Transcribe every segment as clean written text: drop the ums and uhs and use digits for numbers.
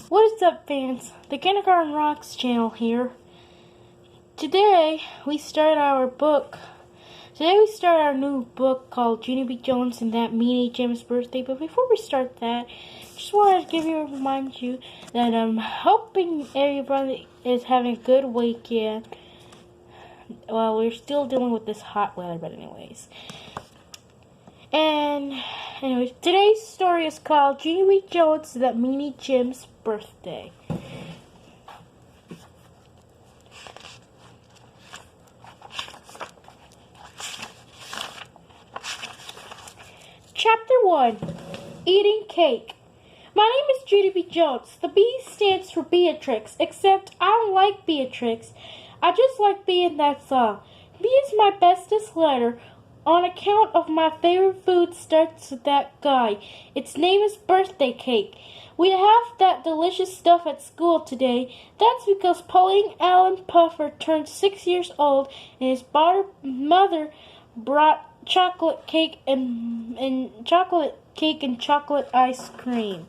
What is up, fans? The Kindergarten Rocks channel here. Today we start our new book called Junie B and that Meanie Jim's birthday. But before we start that, just wanted to remind you that I'm hoping everybody is having a good weekend. Well, we're still dealing with this hot weather, but anyways. And anyways, today's story is called Junie B Jones, that Meanie Jim's birthday. Chapter 1. Eating Cake. My name is Junie B Jones. The B stands for Beatrix, except I don't like Beatrix. I just like B in that song. B is my bestest letter on account of my favorite food starts with that guy. Its name is birthday cake. We have that delicious stuff at school today. That's because Pauline Allen Puffer turned 6 years old and his mother brought chocolate cake and chocolate ice cream.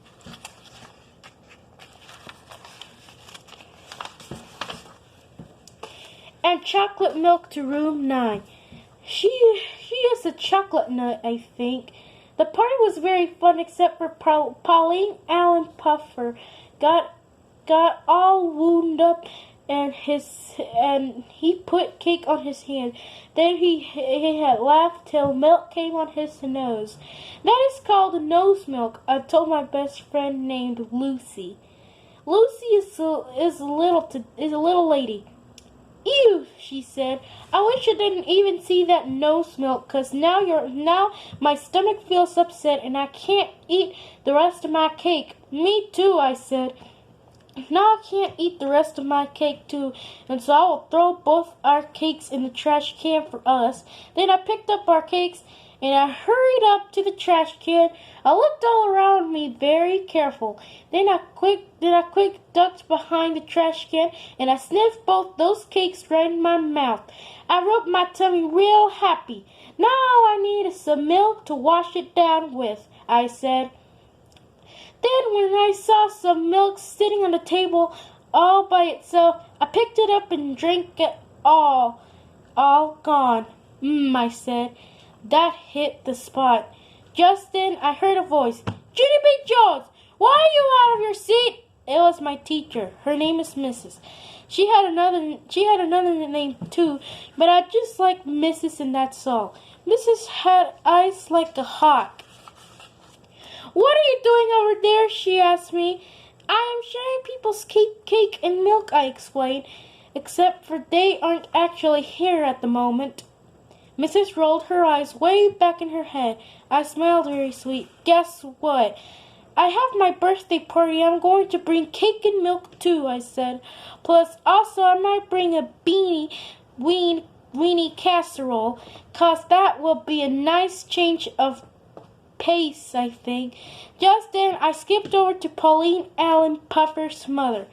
And chocolate milk to room 9. She is a chocolate nut, I think. The party was very fun except for Pauline Allen Puffer got all wound up and he put cake on his hand. Then he had laughed till milk came on his nose. That is called nose milk, I told my best friend named Lucy. Lucy is a little lady. Ew, she said. I wish I didn't even see that nose milk, 'cause now my stomach feels upset and I can't eat the rest of my cake. Me too, I said. Now I can't eat the rest of my cake too, and so I will throw both our cakes in the trash can for us. Then I picked up our cakes and I hurried up to the trash can. I looked all around me very careful. Then I quick ducked behind the trash can and I sniffed both those cakes right in my mouth. I rubbed my tummy real happy. Now all I need is some milk to wash it down with, I said. Then when I saw some milk sitting on the table all by itself, I picked it up and drank it all gone. I said. That hit the spot. Just then I heard a voice. Junie B Jones, why are you out of your seat? It was my teacher. Her name is Mrs. She had another name too, but I just like Mrs. and that's all. Mrs. had eyes like a hawk. What are you doing over there? She asked me. I am sharing people's cake and milk, I explained, except for they aren't actually here at the moment. Mrs. rolled her eyes way back in her head. I smiled very sweet. Guess what? I have my birthday party. I'm going to bring cake and milk too, I said. Plus, also, I might bring a weenie casserole, 'cause that will be a nice change of pace, I think. Just then, I skipped over to Pauline Allen Puffer's mother.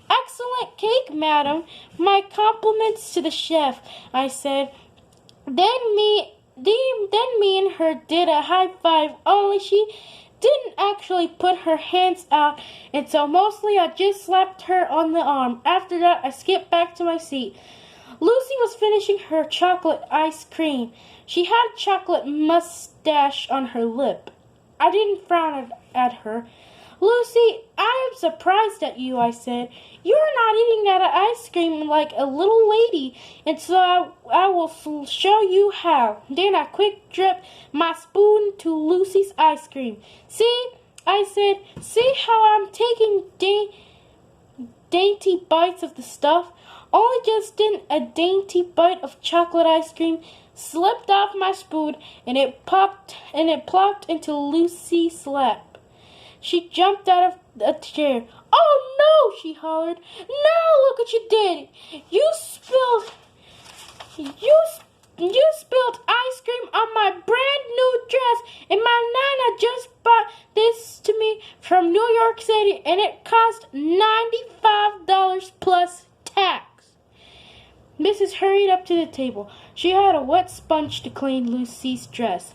Excellent cake, madam. My compliments to the chef, I said. Then me and her did a high five, only she didn't actually put her hands out, and so mostly I just slapped her on the arm. After that, I skipped back to my seat. Lucy was finishing her chocolate ice cream. She had chocolate mustache on her lip. I didn't frown at her. Lucy, I am surprised at you, I said. You're not eating that ice cream like a little lady, and so I will show you how. Then I quick dripped my spoon to Lucy's ice cream. See, I said, see how I'm taking dainty bites of the stuff? Only just then a dainty bite of chocolate ice cream slipped off my spoon, and it plopped into Lucy's lap. She jumped out of the chair. Oh no, she hollered. No, look what you did. You spilled ice cream on my brand new dress, and my nana just bought this to me from New York City, and it cost $95 plus tax. Mrs. hurried up to the table. She had a wet sponge to clean Lucy's dress.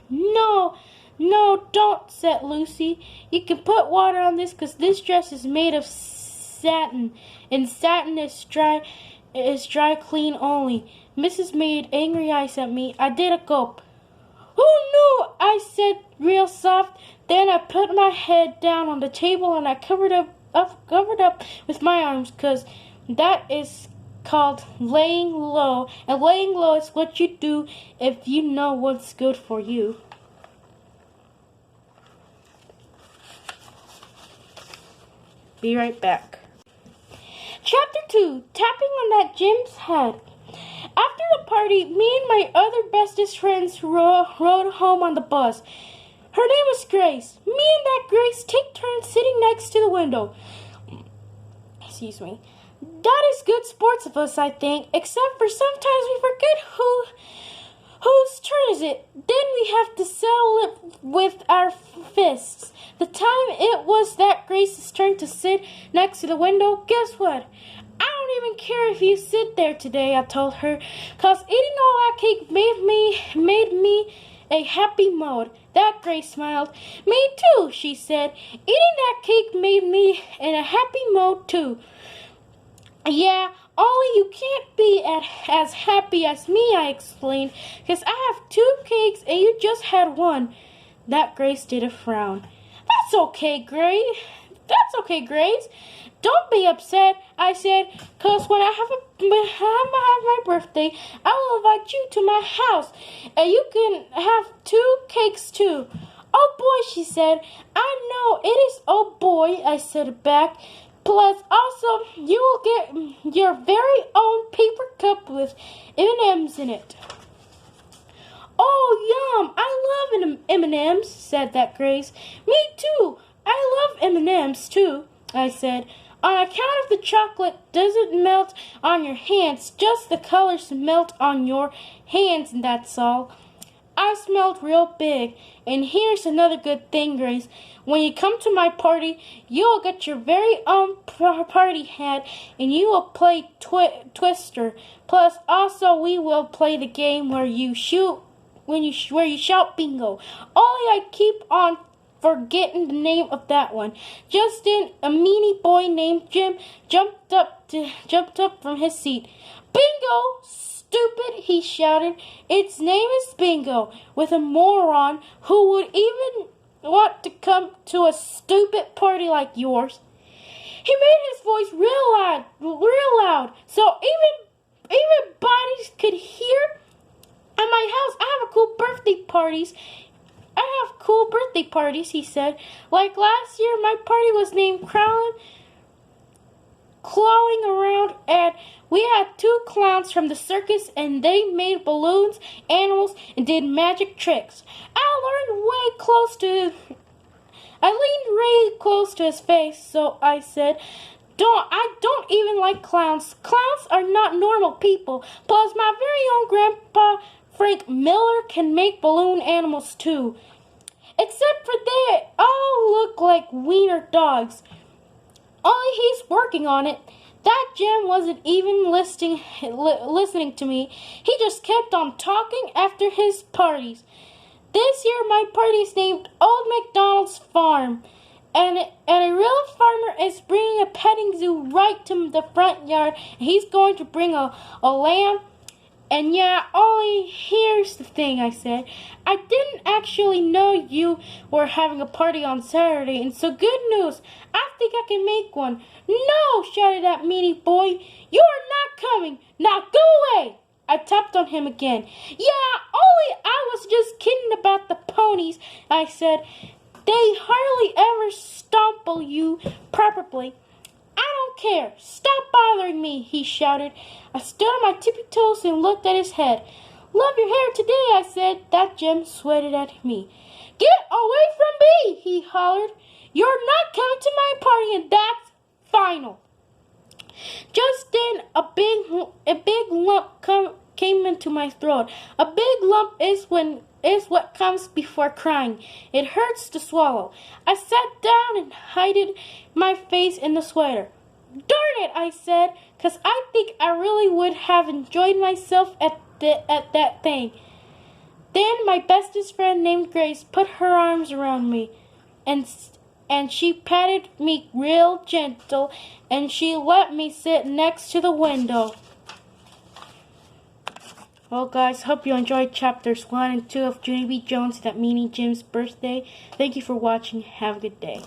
No, No, don't, said Lucy. You can put water on this because this dress is made of satin, and satin is dry clean only. Mrs. made angry eyes at me. I did a gulp. Oh no, I said real soft. Then I put my head down on the table and I covered up with my arms, because that is called laying low. And laying low is what you do if you know what's good for you. Be right back. Chapter 2. Tapping on that Jim's head. After the party, me and my other bestest friends rode home on the bus. Her name was Grace. Me and that Grace take turns sitting next to the window. Excuse me. That is good sports of us, I think, except for sometimes we forget whose turn is it. Then we have to settle it with our fists. The time it was that Grace's turn to sit next to the window, guess what? I don't even care if you sit there today, I told her, 'cause eating all that cake made me a happy mode. That Grace smiled. Me too, she said. Eating that cake made me in a happy mode too. Yeah, only you can't be as happy as me, I explained, 'cause I have 2 cakes and you just had 1. That Grace did a frown. That's okay, Grace. Don't be upset, I said, 'cause when I have my birthday, I will invite you to my house, and you can have 2 cakes too. Oh boy, she said. I know it is oh boy, I said back. Plus, also, you will get your very own paper cup with M&Ms in it. Oh, yum! I love M&Ms, said that Grace. Me too. I love M&Ms too, I said. On account of the chocolate doesn't melt on your hands, just the colors melt on your hands, and that's all. I smelled real big. And here's another good thing, Grace. When you come to my party, you'll get your very own party hat, and you will play Twister. Plus, also, we will play the game where you shout bingo. Only I keep on forgetting the name of that one. Just then, a meanie boy named Jim jumped up from his seat. Bingo! Stupid, he shouted. Its name is Bingo, with a moron who would even want to come to a stupid party like yours. He made his voice real loud, so even bodies could hear. At my house, I have cool birthday parties, he said. Like last year, my party was named Clawing Around, and we had 2 clowns from the circus, and they made balloons, animals, and did magic tricks. I leaned way close to his face, so I said, I don't even like clowns. Clowns are not normal people. Plus, my very own grandpa, Frank Miller, can make balloon animals too. Except for they all look like wiener dogs. Only he's working on it. That Jim wasn't even listening to me. He just kept on talking after his parties. This year my party's named Old MacDonald's Farm. And a real farmer is bringing a petting zoo right to the front yard. And he's going to bring a lamb. And yeah, only here's the thing, I said. I didn't actually know you were having a party on Saturday, and so good news. I think I can make one. No, shouted that meanie boy. You are not coming. Now go away. I tapped on him again. Yeah, only I was just kidding about the ponies, I said. They hardly ever stomple you properly. I don't care. Stop bothering me, he shouted. I stood on my tippy toes and looked at his head. Love your hair today, I said. That Jim sweated at me. Get away from me, he hollered. You're not coming to my party, and that's final. Just then, a big lump came into my throat. A big lump is what comes before crying. It hurts to swallow. I sat down and hid my face in the sweater. Darn it, I said, 'cause I think I really would have enjoyed myself at that thing. Then my bestest friend named Grace put her arms around me, and she patted me real gentle, and she let me sit next to the window. Well, guys, hope you enjoyed chapters 1 and 2 of Junie B. Jones at Meanie Jim's birthday. Thank you for watching. Have a good day.